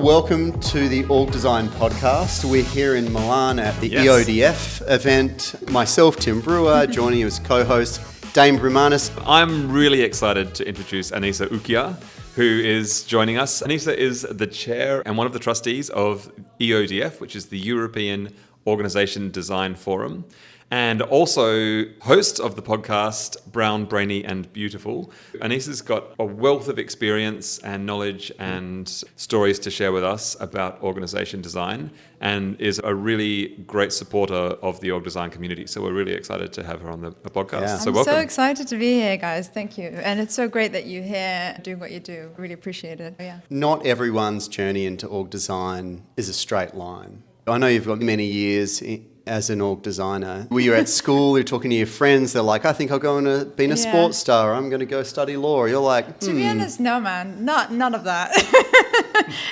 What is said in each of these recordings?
Welcome to the Org Design Podcast. We're here in Milan at the EODF event. Myself, Tim Brewer, joining you as co-host, Dame Bramanis. I'm really excited to introduce Anissa Oukhiar, who is joining us. Anissa is the chair and one of the trustees of EODF, which is the European Organization Design Forum, and also host of the podcast Brainy and Beautiful. Anissa's got a wealth of experience and knowledge and stories to share with us about organization design, and is a really great supporter of the org design community. So we're really excited to have her on the podcast. Yeah. I'm welcome. so excited to be here, guys. Thank you. And it's so great that you're here doing what you do. Really appreciate it. Yeah. Not everyone's journey into org design is a straight line. I know you've got many years as an org designer. Were you at school, you're talking to your friends, they're like, I think I'll go and be a sports star, I'm going to go study law. You're like, To be honest, no, man. None of that.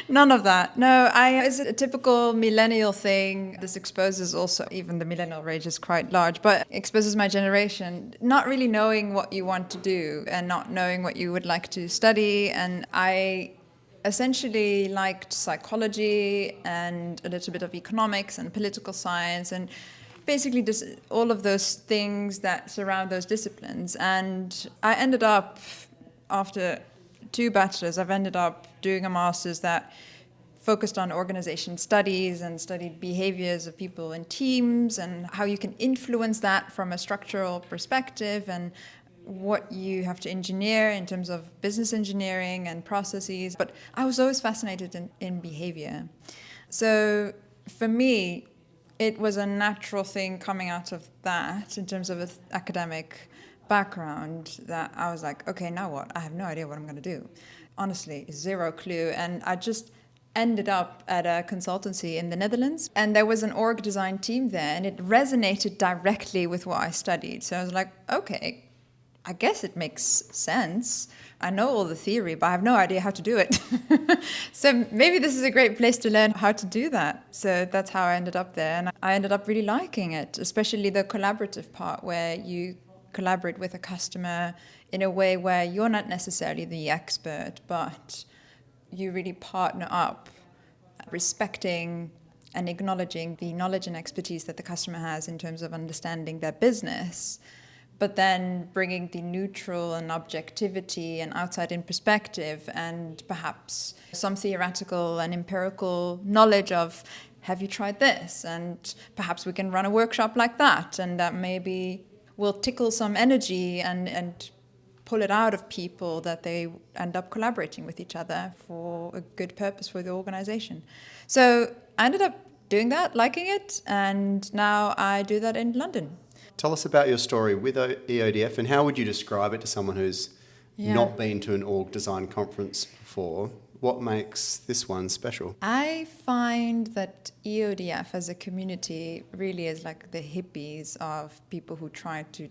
None of that. No, it's a typical millennial thing. This exposes also, even the millennial range is quite large, but exposes my generation, not really knowing what you want to do and not knowing what you would like to study. And I essentially liked psychology and a little bit of economics and political science and basically just all of those things that surround those disciplines. And I ended up, after 2 bachelors, I've ended up doing a master's that focused on organization studies and studied behaviors of people in teams and how you can influence that from a structural perspective and what you have to engineer in terms of business engineering and processes. But I was always fascinated in behavior. So for me, it was a natural thing coming out of that in terms of an academic background that I was like, okay, now what? I have no idea what I'm going to do. Honestly, zero clue. And I just ended up at a consultancy in the Netherlands, and there was an org design team there, and it resonated directly with what I studied. So I was like, okay, I guess it makes sense. I know all the theory, but I have no idea how to do it. So maybe this is a great place to learn how to do that. So that's how I ended up there. And I ended up really liking it, especially the collaborative part where you collaborate with a customer in a way where you're not necessarily the expert, but you really partner up, respecting and acknowledging the knowledge and expertise that the customer has in terms of understanding their business, but then bringing the neutral and objectivity and outside-in perspective and perhaps some theoretical and empirical knowledge of, have you tried this? And perhaps we can run a workshop like that, and that maybe will tickle some energy and pull it out of people that they end up collaborating with each other for a good purpose for the organization. So I ended up doing that, liking it, and now I do that in London. tell us about your story with EODF and how would you describe it to someone who's not been to an org design conference before? What makes this one special? I find that EODF as a community really is like the hippies of people who try to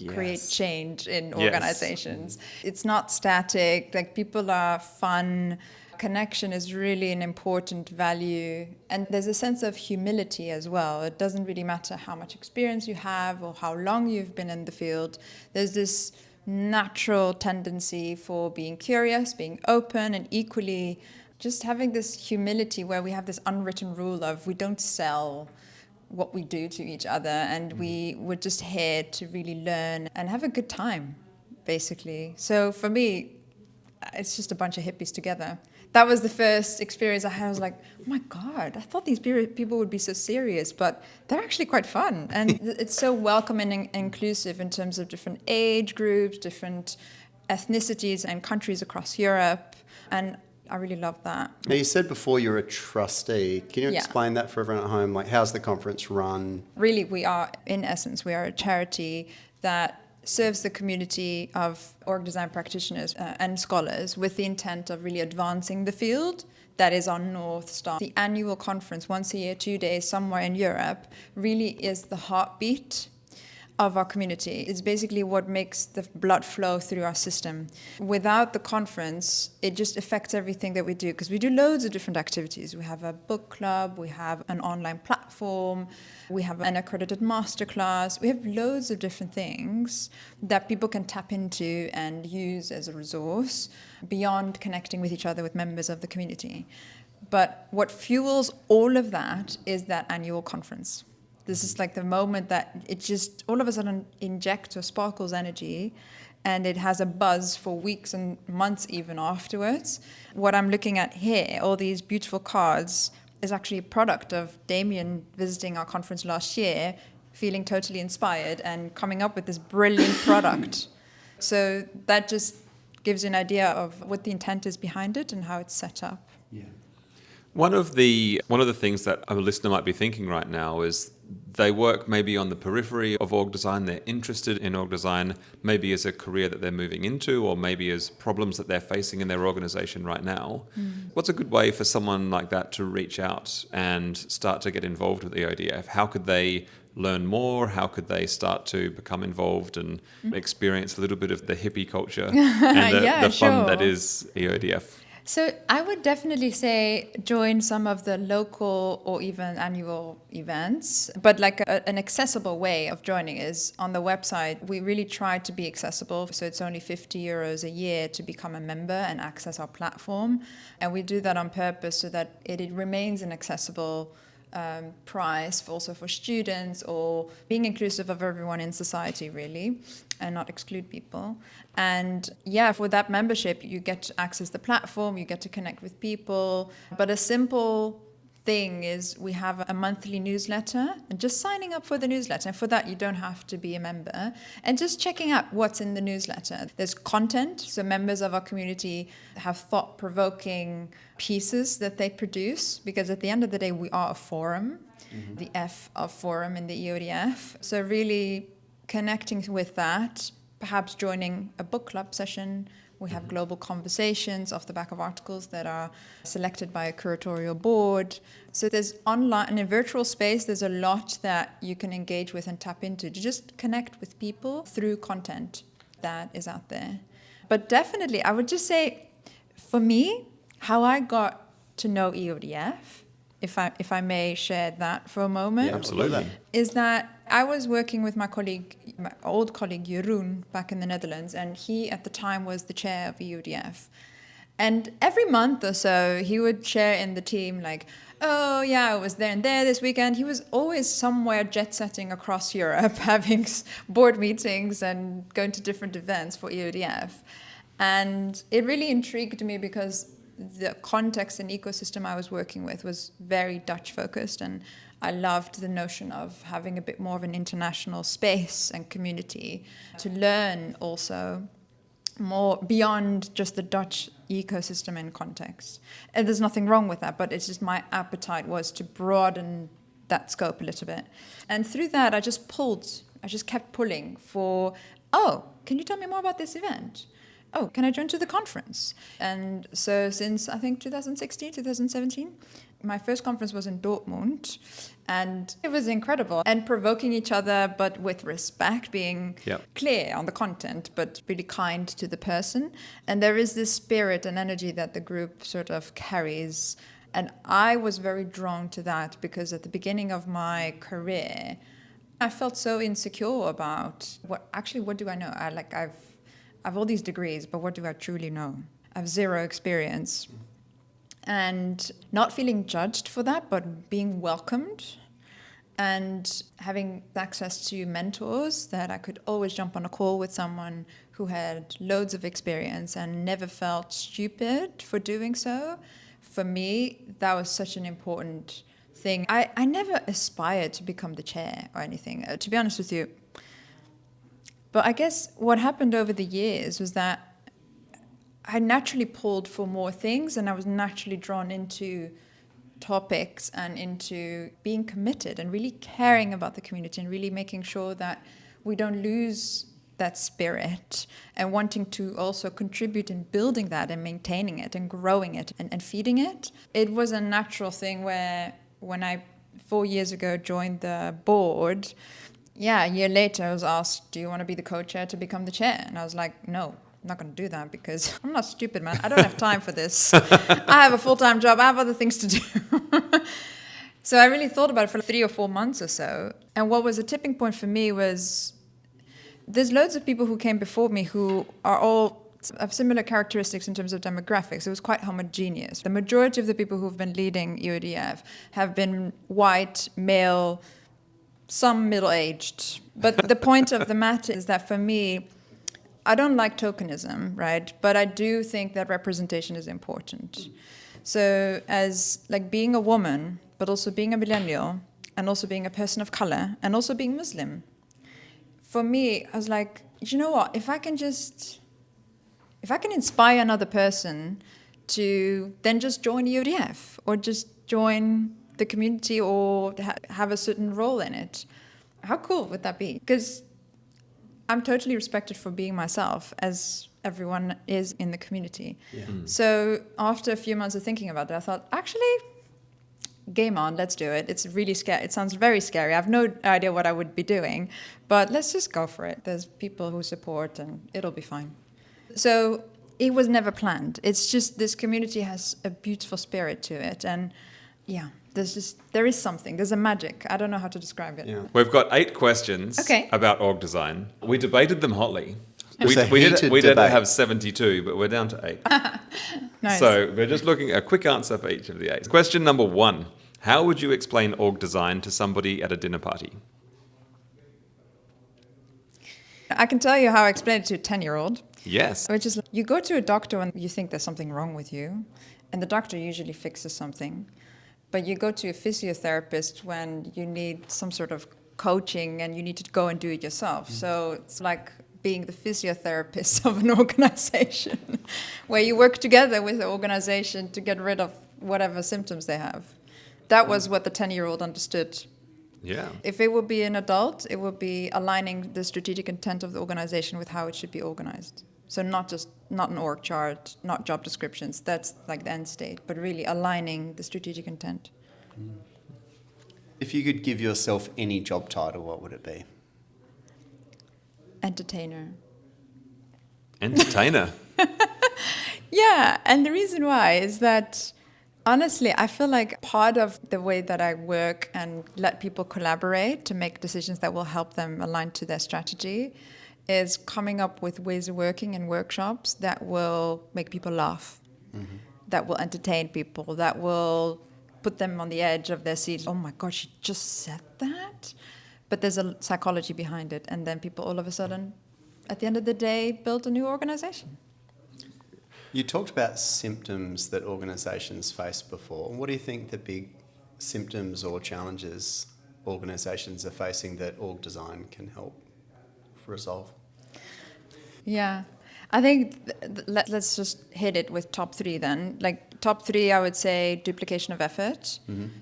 create change in organizations. It's not static, like people are fun. Connection is really an important value, and there's a sense of humility as well. It doesn't really matter how much experience you have or how long you've been in the field. There's this natural tendency for being curious, being open, and equally just having this humility where we have this unwritten rule of we don't sell what we do to each other, and we're just here to really learn and have a good time, basically. So for me, it's just a bunch of hippies together. That was the first experience I had. I was like, oh my God, I thought these people would be so serious, but they're actually quite fun. And it's so welcoming and inclusive in terms of different age groups, different ethnicities and countries across Europe. And I really love that. Now, you said before you're a trustee. Can you explain that for everyone at home? Like, how's the conference run? Really, we are a charity that serves the community of org design practitioners and scholars with the intent of really advancing the field. That is our North Star. The annual conference, once a year, 2 days, somewhere in Europe, really is the heartbeat of our community. It's basically what makes the blood flow through our system. Without the conference, it just affects everything that we do, because we do loads of different activities. We have a book club, we have an online platform, we have an accredited masterclass. We have loads of different things that people can tap into and use as a resource beyond connecting with each other with members of the community. But what fuels all of that is that annual conference. This is like the moment that it just all of a sudden injects or sparkles energy, and it has a buzz for weeks and months even afterwards. What I'm looking at here, all these beautiful cards, is actually a product of Damian visiting our conference last year, feeling totally inspired and coming up with this brilliant product. So that just gives you an idea of what the intent is behind it and how it's set up. Yeah. One of the things that a listener might be thinking right now is they work maybe on the periphery of org design, they're interested in org design, maybe as a career that they're moving into, or maybe as problems that they're facing in their organization right now. What's a good way for someone like that to reach out and start to get involved with EODF? How could they learn more? How could they start to become involved and experience a little bit of the hippie culture and the fun that is EODF? So I would definitely say join some of the local or even annual events, but like an accessible way of joining is on the website. We really try to be accessible. So it's only €50 a year to become a member and access our platform. And we do that on purpose so that it remains an accessible price also for students, or being inclusive of everyone in society really, and not exclude people. And yeah, for that membership you get to access the platform, you get to connect with people. But a simple thing is we have a monthly newsletter, and just signing up for the newsletter, and for that you don't have to be a member, and just checking out what's in the newsletter. There's content, so members of our community have thought-provoking pieces that they produce, because at the end of the day we are a forum, the F of forum in the EODF. So really connecting with that, perhaps joining a book club session. We have global conversations off the back of articles that are selected by a curatorial board. So there's online, in a virtual space, there's a lot that you can engage with and tap into to just connect with people through content that is out there. But definitely, I would just say, for me, how I got to know EODF, if I may share that for a moment, Absolutely. is that I was working with my old colleague Jeroen back in the Netherlands, and he at the time was the chair of EODF. And every month or so, he would share in the team like, oh yeah, I was there and there this weekend. He was always somewhere jet-setting across Europe, having board meetings and going to different events for EODF. And it really intrigued me because the context and ecosystem I was working with was very Dutch focused, and I loved the notion of having a bit more of an international space and community to learn also more beyond just the Dutch ecosystem and context. And there's nothing wrong with that, but it's just my appetite was to broaden that scope a little bit. And through that, I just kept pulling for, oh, can you tell me more about this event? Oh, can I join to the conference? And so since, I think, 2016, 2017, my first conference was in Dortmund, and it was incredible. And provoking each other, but with respect, being clear on the content, but really kind to the person. And there is this spirit and energy that the group sort of carries. And I was very drawn to that because at the beginning of my career, I felt so insecure about what do I know? I have all these degrees, but what do I truly know? I have zero experience. And not feeling judged for that, but being welcomed and having access to mentors that I could always jump on a call with someone who had loads of experience and never felt stupid for doing so. For me, that was such an important thing. I never aspired to become the chair or anything, to be honest with you. But I guess what happened over the years was that I naturally pulled for more things, and I was naturally drawn into topics and into being committed and really caring about the community and really making sure that we don't lose that spirit, and wanting to also contribute in building that and maintaining it and growing it and feeding it. It was a natural thing where when I 4 years ago joined the board, a year later I was asked, do you want to be the co-chair to become the chair? And I was like, no, I'm not going to do that because I'm not stupid, man. I don't have time for this. I have a full-time job. I have other things to do. So I really thought about it for 3 or 4 months or so. And what was a tipping point for me was there's loads of people who came before me who are all have similar characteristics in terms of demographics. It was quite homogeneous. The majority of the people who've been leading EODF have been white, male, some middle-aged. But the point of the matter is that for me, I don't like tokenism, right? But I do think that representation is important. So as like being a woman, but also being a millennial, and also being a person of color, and also being Muslim, for me, I was like, you know what? If I can inspire another person to then just join EODF or just join the community or have a certain role in it, how cool would that be? Because I'm totally respected for being myself, as everyone is in the community. Yeah. So after a few months of thinking about it, I thought, actually, game on, let's do it. It's really scary. It sounds very scary. I have no idea what I would be doing, but let's just go for it. There's people who support and it'll be fine. So it was never planned. It's just this community has a beautiful spirit to it. And yeah, there is something. There's a magic. I don't know how to describe it. Yeah. We've got 8 questions about org design. We debated them hotly. We did have 72, but we're down to 8. Nice. So we're just looking at a quick answer for each of the 8. Question number 1. How would you explain org design to somebody at a dinner party? I can tell you how I explain it to a 10-year-old. Yes. Which is, you go to a doctor when you think there's something wrong with you, and the doctor usually fixes something. But you go to a physiotherapist when you need some sort of coaching and you need to go and do it yourself. So it's like being the physiotherapist of an organization where you work together with the organization to get rid of whatever symptoms they have. That was what the 10-year-old understood. Yeah. If it would be an adult, it would be aligning the strategic intent of the organization with how it should be organized. So not an org chart, not job descriptions, that's like the end state, but really aligning the strategic intent. If you could give yourself any job title, what would it be? Entertainer. Entertainer. Yeah, and the reason why is that, honestly, I feel like part of the way that I work and let people collaborate to make decisions that will help them align to their strategy is coming up with ways of working and workshops that will make people laugh, that will entertain people, that will put them on the edge of their seats. Oh my gosh, she just said that? But there's a psychology behind it. And then people all of a sudden, at the end of the day, build a new organization. You talked about symptoms that organisations face before. What do you think the big symptoms or challenges organisations are facing that org design can help resolve? Yeah, I think let's just hit it with top 3 then. Like top 3, I would say duplication of effort,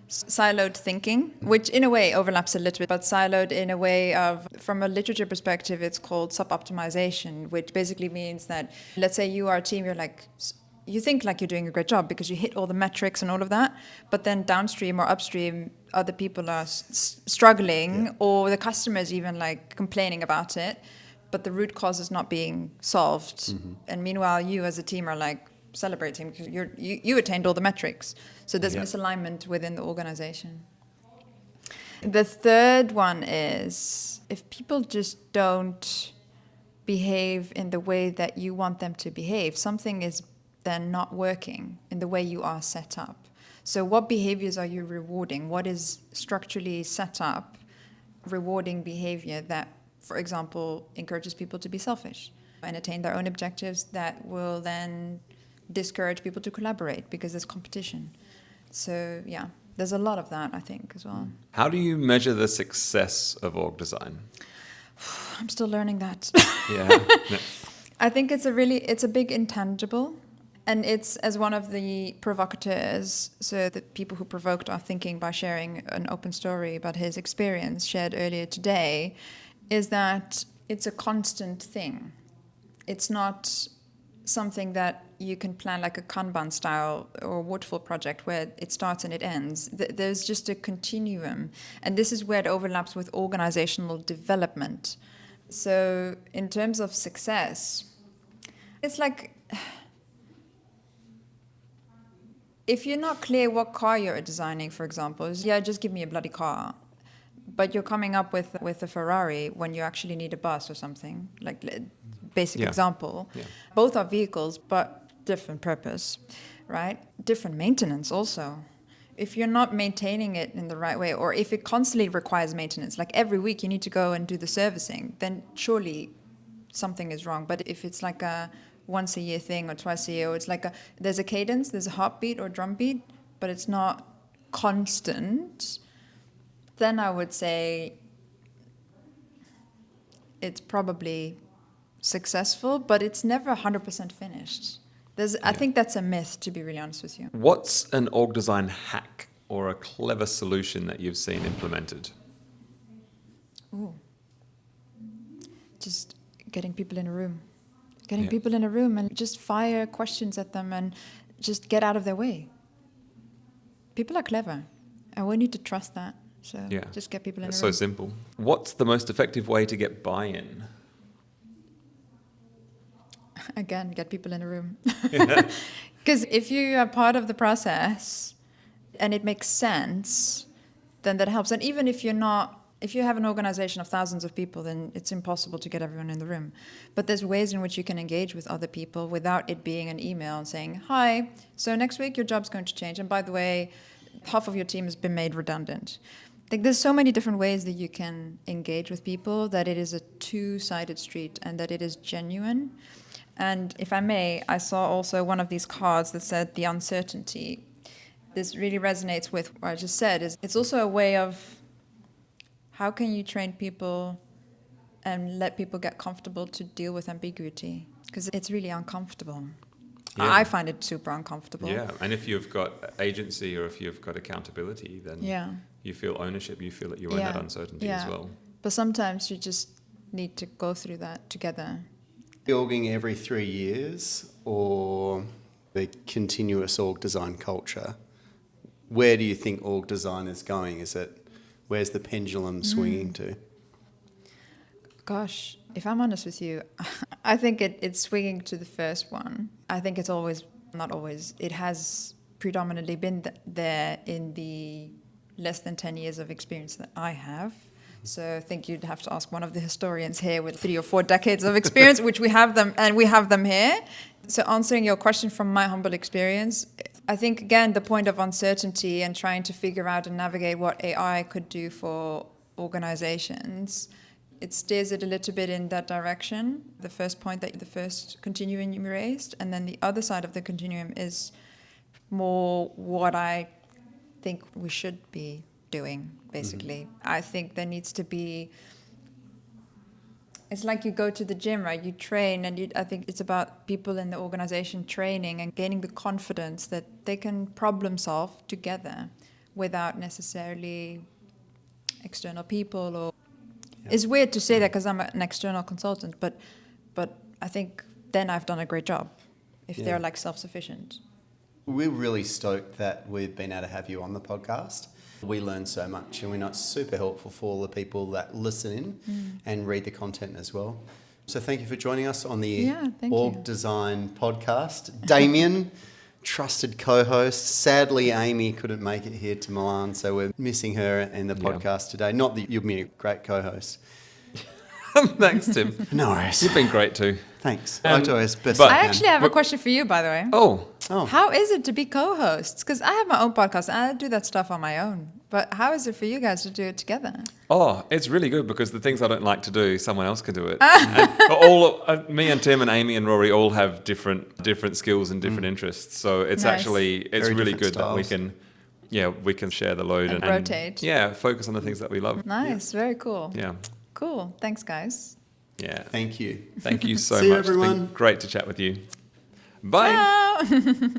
siloed thinking, which in a way overlaps a little bit, but siloed in a way of, from a literature perspective, it's called sub-optimization, which basically means that, let's say you are a team, you think like you're doing a great job because you hit all the metrics and all of that, but then downstream or upstream, other people are struggling, or the customer is even like complaining about it, but the root cause is not being solved. And meanwhile, you as a team are like celebrating because you attained all the metrics. So there's misalignment within the organization. The third one is if people just don't behave in the way that you want them to behave, something is then not working in the way you are set up. So what behaviors are you rewarding? What is structurally set up rewarding behavior that, for example, encourages people to be selfish and attain their own objectives that will then discourage people to collaborate because there's competition. So yeah, there's a lot of that, I think, as well. How do you measure the success of org design? I'm still learning that. Yeah. I think it's a big intangible. And it's, as one of the provocateurs, so the people who provoked our thinking by sharing an open story about his experience shared earlier today, is that it's a constant thing. It's not something that you can plan like a Kanban style or waterfall project where it starts and it ends. There's just a continuum. And this is where it overlaps with organizational development. So in terms of success, it's like, if you're not clear what car you're designing, for example, just give me a bloody car. But you're coming up with a Ferrari when you actually need a bus or something. Like, basic example. Yeah. Both are vehicles, but different purpose, right? Different maintenance also. If you're not maintaining it in the right way, or if it constantly requires maintenance, like every week you need to go and do the servicing, then surely something is wrong. But if it's like a once a year thing or twice a year, or it's like there's a cadence, there's a heartbeat or drum beat, but it's not constant, then I would say it's probably successful, but it's never 100% finished. I think that's a myth, to be really honest with you. What's an org design hack or a clever solution that you've seen implemented? Ooh. Just getting people in a room. Getting people in a room and just fire questions at them and just get out of their way. People are clever, and we need to trust that. So just get people in a room. It's so simple. What's the most effective way to get buy-in? Again, get people in a room. Because if you are part of the process and it makes sense, then that helps. And even if if you have an organization of thousands of people, then it's impossible to get everyone in the room. But there's ways in which you can engage with other people without it being an email and saying, hi, so next week your job's going to change. And by the way, half of your team has been made redundant. Like, there's so many different ways that you can engage with people, that it is a two-sided street and that it is genuine. And if I may, I saw also one of these cards that said the uncertainty. This really resonates with what I just said. It's also a way of how can you train people and let people get comfortable to deal with ambiguity? Because it's really uncomfortable. Yeah. I find it super uncomfortable. Yeah, and if you've got agency or if you've got accountability, then you feel ownership, you feel that you own that uncertainty as well. But sometimes you just need to go through that together. Orging every 3 years or the continuous org design culture? Where do you think org design is going? Where's the pendulum swinging to? Gosh, if I'm honest with you, I think it's swinging to the first one. I think it's not always, it has predominantly been there in the less than 10 years of experience that I have. So I think you'd have to ask one of the historians here with 3 or 4 decades of experience, which we have them, and we have them here. So answering your question from my humble experience, I think, again, the point of uncertainty and trying to figure out and navigate what AI could do for organizations, it steers it a little bit in that direction. The first continuum you raised, and then the other side of the continuum is more what I think we should be doing, basically. I think there needs to be, it's like you go to the gym, right? You train, and I think it's about people in the organization training and gaining the confidence that they can problem solve together without necessarily external people. Or it's weird to say that because I'm an external consultant, but I think then I've done a great job if they're like self-sufficient. We're really stoked that we've been able to have you on the podcast. We learn so much, and we're not super helpful for all the people that listen in and read the content as well. So thank you for joining us on the Org Design podcast. Damian, trusted co-host. Sadly, Amy couldn't make it here to Milan, so we're missing her in the podcast today. Not that you've been a great co-host. Thanks, Tim. No worries. You've been great too. Thanks. I actually have a question for you, by the way. Oh. How is it to be co-hosts? Because I have my own podcast and I do that stuff on my own. But how is it for you guys to do it together? Oh, it's really good because the things I don't like to do, someone else can do it. And me and Tim and Amy and Rory all have different skills and different interests. So it's really good styles. That we can share the load and rotate. Focus on the things that we love. Nice, very cool. Yeah. Cool. Thanks, guys. Yeah. Thank you. Thank you so See much. You, everyone. It's been great to chat with you. Bye. Ciao.